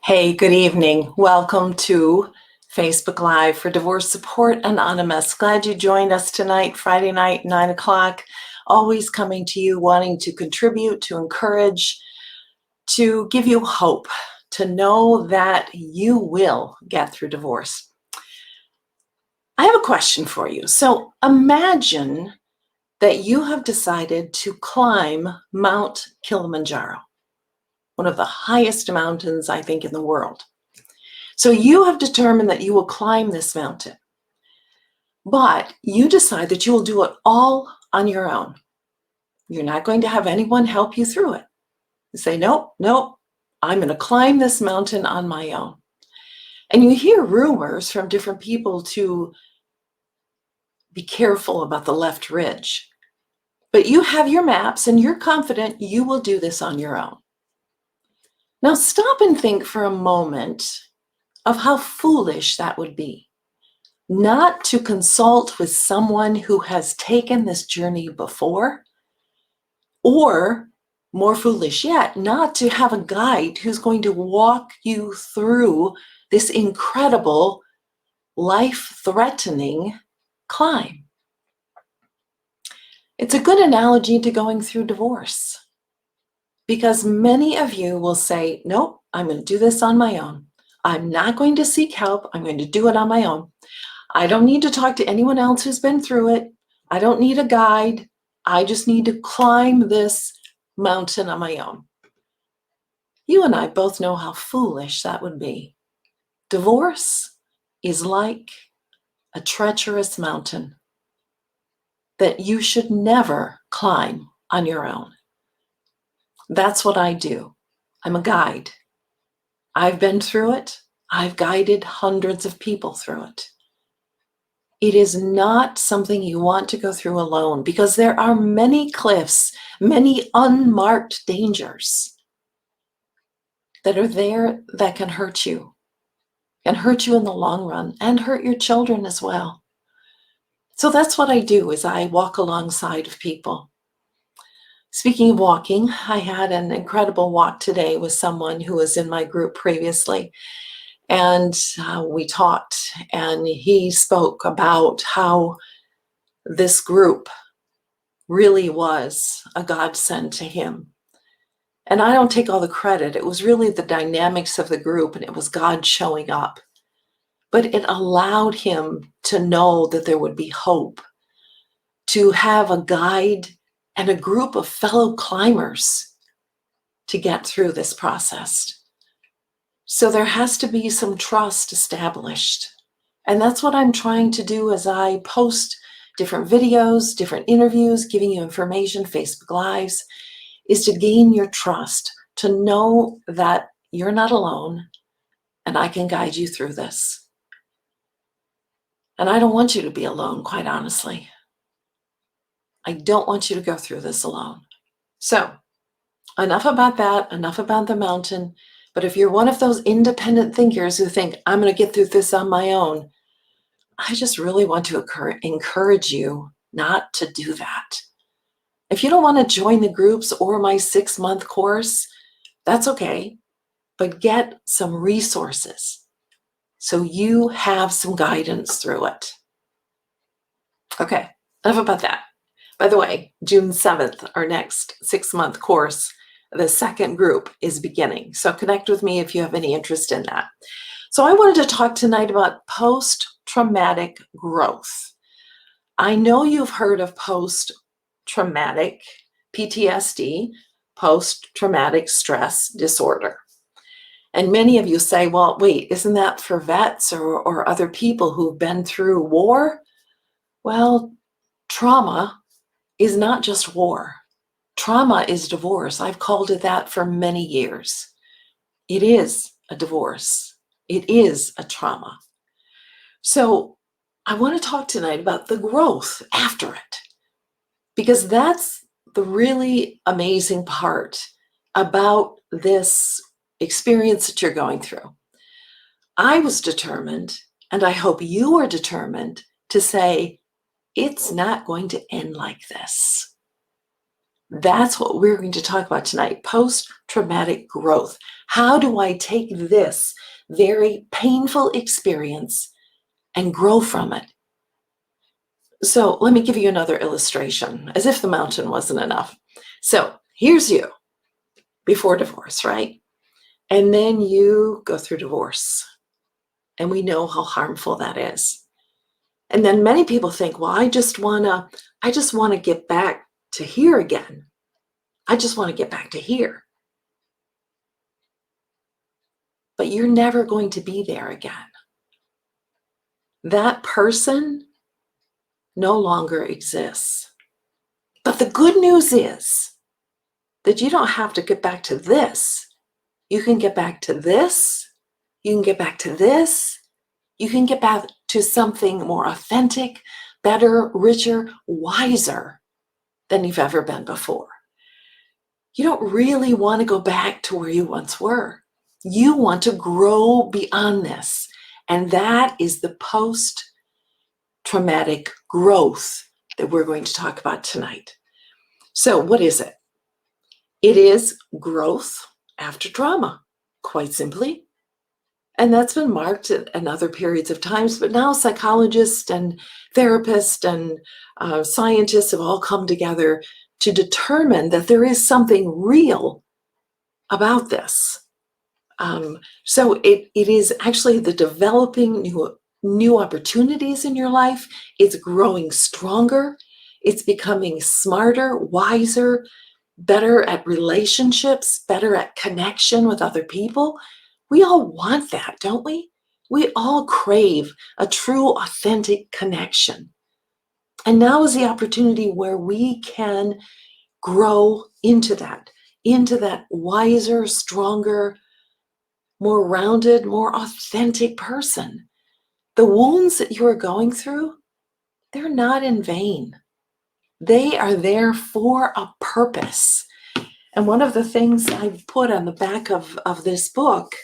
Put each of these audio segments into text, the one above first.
Hey, good evening. Welcome to Facebook Live for Divorce Support Anonymous. Glad you joined us tonight, Friday night, 9 o'clock. Always coming to you, wanting to contribute, to encourage, to give you hope, to know that you will get through divorce. I have a question for you. So imagine that you have decided to climb Mount Kilimanjaro, one of the highest mountains, I think, in the world. So you have determined that you will climb this mountain, but you decide that you will do it all on your own. You're not going to have anyone help you through it. You say, nope, I'm going to climb this mountain on my own. And you hear rumors from different people to be careful about the left ridge. But you have your maps and you're confident you will do this on your own. Now stop and think for a moment of how foolish that would be. Not to consult with someone who has taken this journey before, or more foolish yet, not to have a guide who's going to walk you through this incredible, life-threatening climb. It's a good analogy to going through divorce, because many of you will say, nope, I'm going to do this on my own. I'm not going to seek help. I'm going to do it on my own. I don't need to talk to anyone else who's been through it. I don't need a guide. I just need to climb this mountain on my own. You and I both know how foolish that would be. Divorce is like a treacherous mountain that you should never climb on your own. That's what I do. I'm a guide. I've been through it. I've guided hundreds of people through it. It is not something you want to go through alone, because there are many cliffs, many unmarked dangers that are there that can hurt you in the long run and hurt your children as well. So that's what I do, is I walk alongside of people. Speaking of walking, I had an incredible walk today with someone who was in my group previously. And we talked, and he spoke about how this group really was a godsend to him. And I don't take all the credit. It was really the dynamics of the group, and it was God showing up. But it allowed him to know that there would be hope, to have a guide and a group of fellow climbers to get through this process. So there has to be some trust established. And that's what I'm trying to do as I post different videos, different interviews, giving you information, Facebook Lives, is to gain your trust, to know that you're not alone and I can guide you through this. And I don't want you to be alone, quite honestly. I don't want you to go through this alone. So enough about that, enough about the mountain. But if you're one of those independent thinkers who think, I'm going to get through this on my own, I just really want to encourage you not to do that. If you don't want to join the groups or my 6-month course, that's okay. But get some resources so you have some guidance through it. Okay, enough about that. By the way, June 7th, our next 6-month course, the second group is beginning. So connect with me if you have any interest in that. So I wanted to talk tonight about post-traumatic growth. I know you've heard of post-traumatic PTSD, post-traumatic stress disorder. And many of you say, well, wait, isn't that for vets or other people who've been through war? Well, trauma is not just war. Trauma is divorce. I've called it that for many years. It is a divorce. It is a trauma. So I want to talk tonight about the growth after it, because that's the really amazing part about this experience that you're going through. I was determined, and I hope you are determined to say, it's not going to end like this. That's what we're going to talk about tonight, post-traumatic growth. How do I take this very painful experience and grow from it? So let me give you another illustration, as if the mountain wasn't enough. So here's you before divorce, right? And then you go through divorce. And we know how harmful that is. And then many people think, well, I just want to get back to here again. I just want to get back to here. But you're never going to be there again. That person no longer exists. But the good news is that you don't have to get back to this. You can get back to this. You can get back to this. You can get back to something more authentic, better, richer, wiser than you've ever been before. You don't really want to go back to where you once were. You want to grow beyond this. And that is the post-traumatic growth that we're going to talk about tonight. So what is it? It is growth after trauma, quite simply. And that's been marked in other periods of times, but now psychologists and therapists and scientists have all come together to determine that there is something real about this. So it is actually the developing new opportunities in your life. It's growing stronger. It's becoming smarter, wiser, better at relationships, better at connection with other people. We all want that, don't we? We all crave a true, authentic connection. And now is the opportunity where we can grow into that wiser, stronger, more rounded, more authentic person. The wounds that you are going through, they're not in vain. They are there for a purpose. And one of the things I put on the back of this book,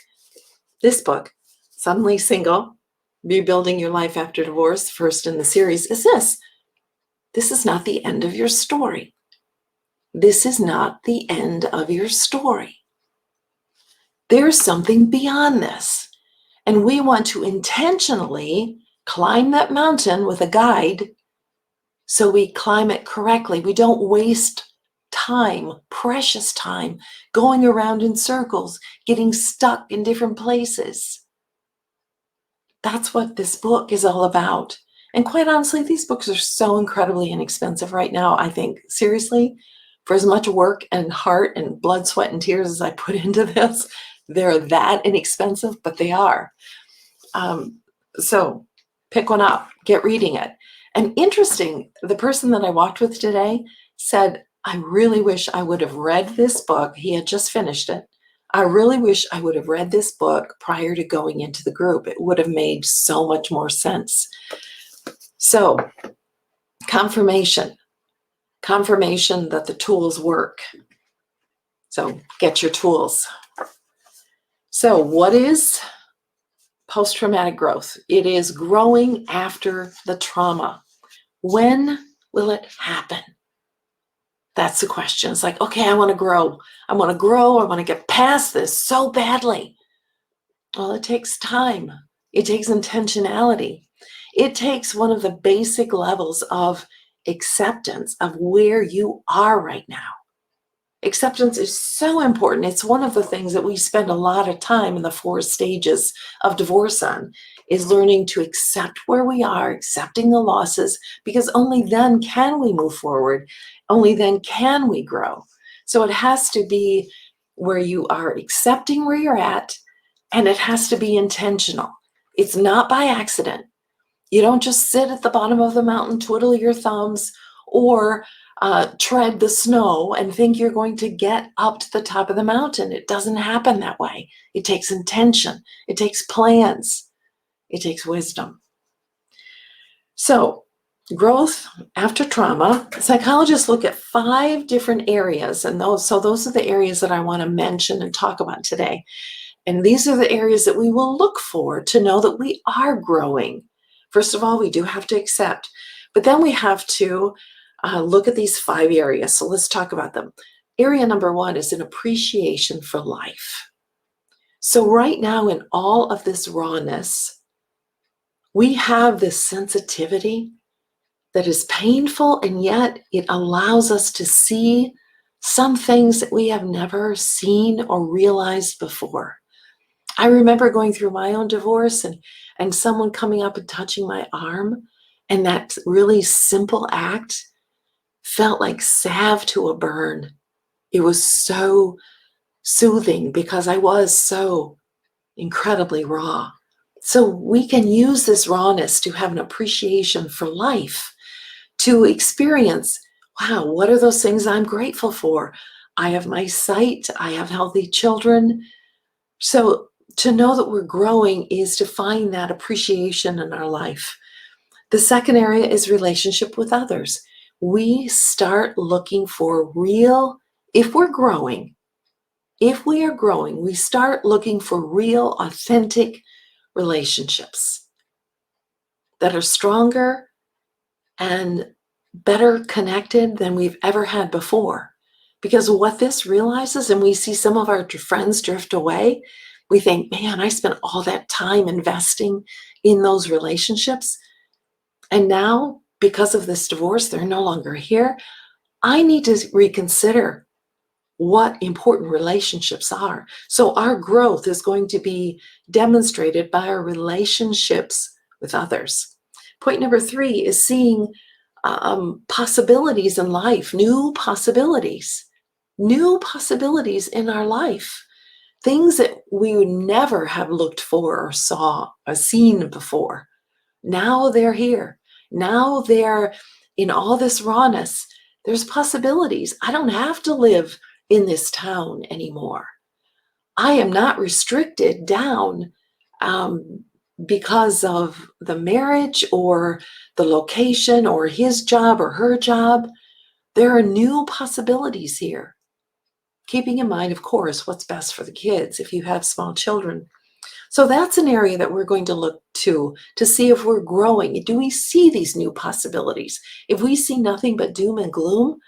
Suddenly Single, Rebuilding Your Life After Divorce, first in the series, is this. This is not the end of your story. This is not the end of your story. There's something beyond this. And we want to intentionally climb that mountain with a guide so we climb it correctly. We don't waste time, precious time, going around in circles, getting stuck in different places. That's what this book is all about. And quite honestly, these books are so incredibly inexpensive right now, I think. Seriously, for as much work and heart and blood, sweat, and tears as I put into this, they're that inexpensive, but they are. So pick one up, get reading it. And interesting, the person that I walked with today said, I really wish I would have read this book. He had just finished it. I really wish I would have read this book prior to going into the group. It would have made so much more sense. So, confirmation that the tools work. So, get your tools. So, what is post-traumatic growth? It is growing after the trauma. When will it happen? That's the question. It's like, okay, I want to grow. I want to get past this so badly. Well, it takes time. It takes intentionality. It takes one of the basic levels of acceptance of where you are right now. Acceptance is so important. It's one of the things that we spend a lot of time in the 4 stages of divorce on, is learning to accept where we are, accepting the losses, because only then can we move forward. Only then can we grow. So it has to be where you are accepting where you're at, and it has to be intentional. It's not by accident. You don't just sit at the bottom of the mountain, twiddle your thumbs, or tread the snow and think you're going to get up to the top of the mountain. It doesn't happen that way. It takes intention. It takes plans. It takes wisdom. So Growth after trauma, psychologists look at 5 different areas, and those are the areas that I want to mention and talk about today. And these are the areas that we will look for to know that we are growing. First of all, we do have to accept, but then we have to look at these 5 areas. So let's talk about them. Area number 1 is an appreciation for life. So right now, in all of this rawness, we have this sensitivity that is painful, and yet it allows us to see some things that we have never seen or realized before. I remember going through my own divorce and someone coming up and touching my arm, and that really simple act felt like salve to a burn. It was so soothing because I was so incredibly raw. So we can use this rawness to have an appreciation for life, to experience, wow, what are those things I'm grateful for? I have my sight, I have healthy children. So to know that we're growing is to find that appreciation in our life. The second area is relationship with others. We start looking for real, if we are growing, we start looking for real, authentic relationships that are stronger and better connected than we've ever had before. Because what this realizes, and we see some of our friends drift away, we think, man, I spent all that time investing in those relationships. And now, because of this divorce, they're no longer here. I need to reconsider what important relationships are. So our growth is going to be demonstrated by our relationships with others. Point number 3 is seeing possibilities in life, new possibilities in our life, things that we would never have looked for or saw or seen before. Now they're here. Now they're in all this rawness. There's possibilities. I don't have to live in this town anymore. I am not restricted down because of the marriage or the location or his job or her job. There are new possibilities here. Keeping in mind, of course, what's best for the kids if you have small children. So that's an area that we're going to look to see if we're growing. Do we see these new possibilities? If we see nothing but doom and gloom,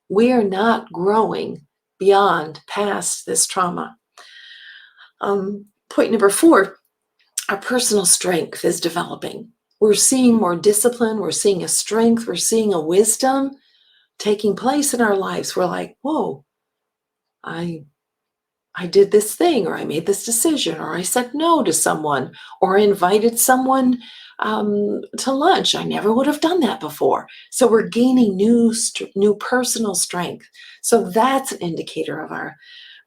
we are not growing past this trauma. Point number 4, our personal strength is developing. We're seeing more discipline. We're seeing a strength. We're seeing a wisdom taking place in our lives. We're like, whoa, I did this thing, or I made this decision, or I said no to someone, or I invited someone to lunch. I never would have done that before. So we're gaining new personal strength. So that's an indicator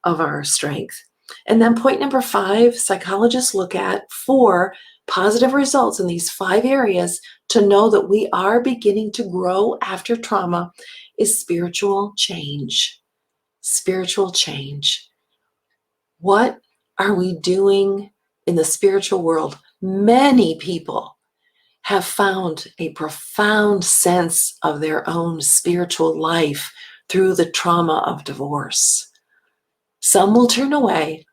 of our strength. And then point number 5, psychologists look at for positive results in these 5 areas to know that we are beginning to grow after trauma is spiritual change. Spiritual change. What are we doing in the spiritual world? Many people have found a profound sense of their own spiritual life through the trauma of divorce. Some will turn away,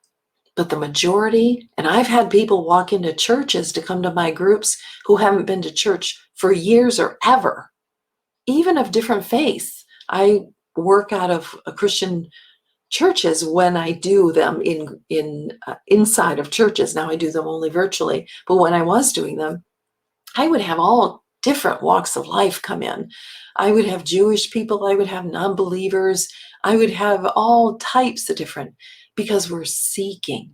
but the majority, and I've had people walk into churches to come to my groups who haven't been to church for years or ever, even of different faiths. I work out of a Christian churches when I do them inside of churches. Now I do them only virtually, but when I was doing them, I would have all different walks of life come in. I would have Jewish people, I would have non-believers, I would have all types of different, because we're seeking.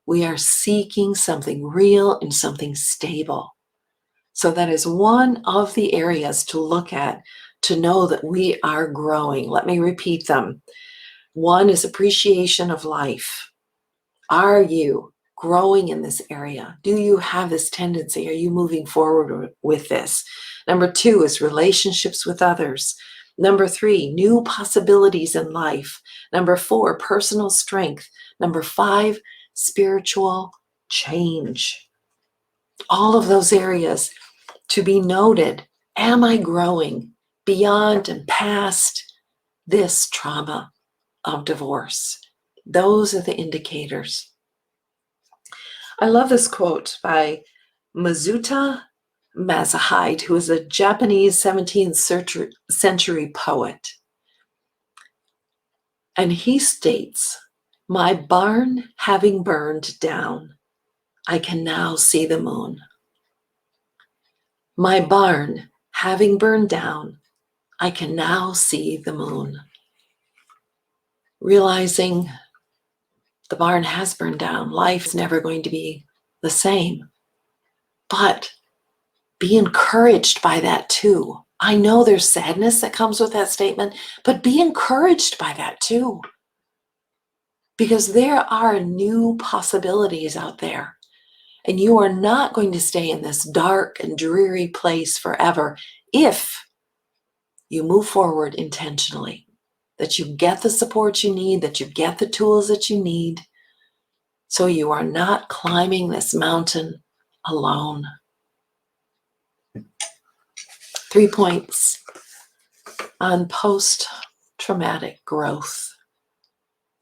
We are seeking something real and something stable. So that is one of the areas to look at to know that we are growing. Let me repeat them. 1 is appreciation of life. Are you growing in this area? Do you have this tendency? Are you moving forward with this? Number 2 is relationships with others. Number 3, new possibilities in life. Number 4, personal strength. Number 5, spiritual change. All of those areas to be noted Am I growing beyond and past this trauma of divorce? Those are the indicators. I love this quote by Mazuta Mazahide, who is a Japanese 17th century poet. And he states, "My barn having burned down, I can now see the moon. My barn having burned down, I can now see the moon." Realizing the barn has burned down, life is never going to be the same. But be encouraged by that too. I know there's sadness that comes with that statement, but be encouraged by that too. Because there are new possibilities out there. And you are not going to stay in this dark and dreary place forever if you move forward intentionally, that you get the support you need, that you get the tools that you need, so you are not climbing this mountain alone. 3 points on post-traumatic growth.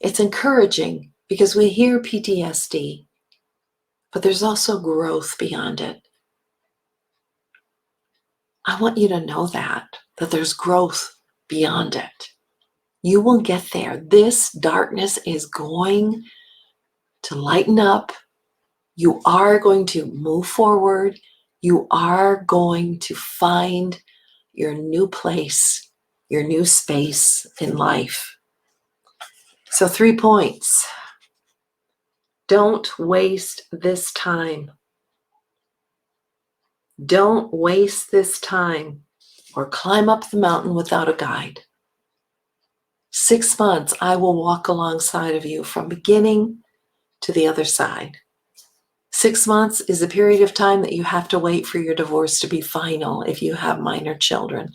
It's encouraging because we hear PTSD, but there's also growth beyond it. I want you to know that there's growth beyond it. You will get there. This darkness is going to lighten up. You are going to move forward. You are going to find your new place, your new space in life. So 3 points. Don't waste this time. Don't waste this time or climb up the mountain without a guide. 6 months, I will walk alongside of you from beginning to the other side. 6 months is a period of time that you have to wait for your divorce to be final if you have minor children.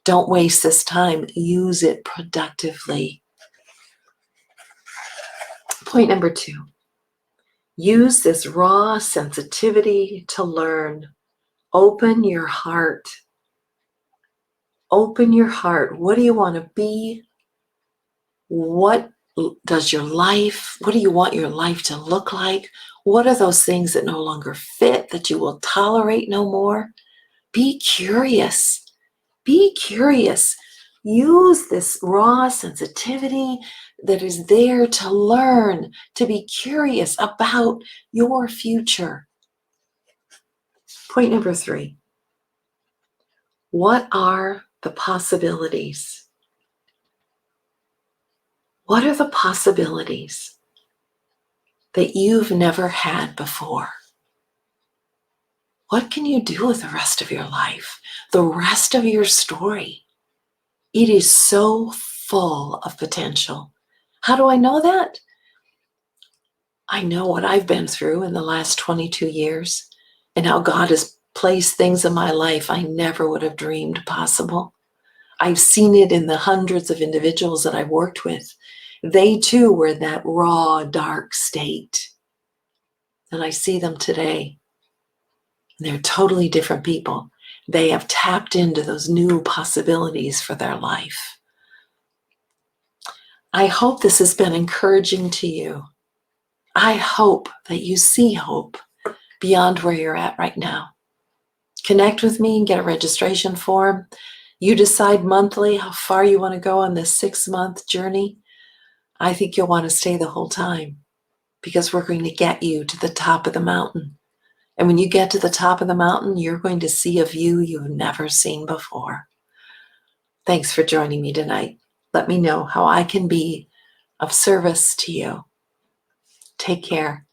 Don't waste this time. Use it productively. Point number 2. Use this raw sensitivity to learn. Open your heart. Open your heart. What do you want to be? What do you want your life to look like? What are those things that no longer fit, that you will tolerate no more? Be curious. Be curious. Use this raw sensitivity that is there to learn, to be curious about your future. Point number 3. What are the possibilities? What are the possibilities that you've never had before? What can you do with the rest of your life, the rest of your story? It is so full of potential. How do I know that? I know what I've been through in the last 22 years and how God has placed things in my life I never would have dreamed possible. I've seen it in the hundreds of individuals that I've worked with. They too were in that raw, dark state. And I see them today. They're totally different people. They have tapped into those new possibilities for their life. I hope this has been encouraging to you. I hope that you see hope beyond where you're at right now. Connect with me and get a registration form. You decide monthly how far you want to go on this 6-month journey. I think you'll want to stay the whole time because we're going to get you to the top of the mountain. And when you get to the top of the mountain, you're going to see a view you've never seen before. Thanks for joining me tonight. Let me know how I can be of service to you. Take care.